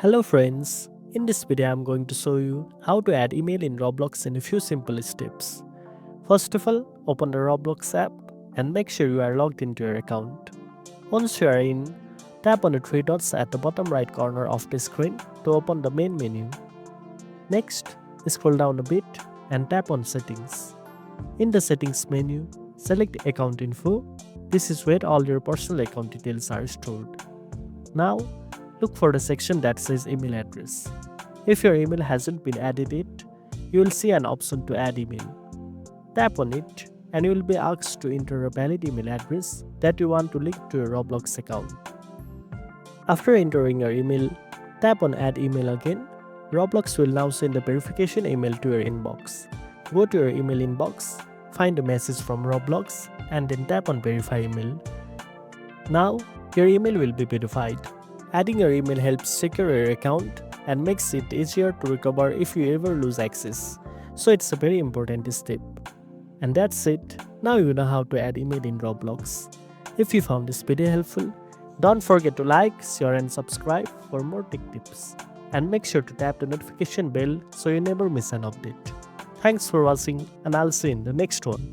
Hello friends, in this video I'm going to show you how to add email in Roblox in a few simple steps. First of all, open the Roblox app and make sure you are logged into your account. Once you are in, tap on the three dots at the bottom right corner of the screen to open the main menu. Next, scroll down a bit and tap on Settings. In the Settings menu, select Account Info. This is where all your personal account details are stored. Now, look for the section that says email address. If your email hasn't been added yet, you will see an option to add email. Tap on it and you will be asked to enter a valid email address that you want to link to your Roblox account. After entering your email, tap on add email again. Roblox will now send a verification email to your inbox. Go to your email inbox, find a message from Roblox and then tap on verify email. Now, your email will be verified. Adding your email helps secure your account and makes it easier to recover if you ever lose access. So it's a very important step. And that's it. Now you know how to add email in Roblox. If you found this video helpful, don't forget to like, share and subscribe for more tech tips. And make sure to tap the notification bell so you never miss an update. Thanks for watching and I'll see you in the next one.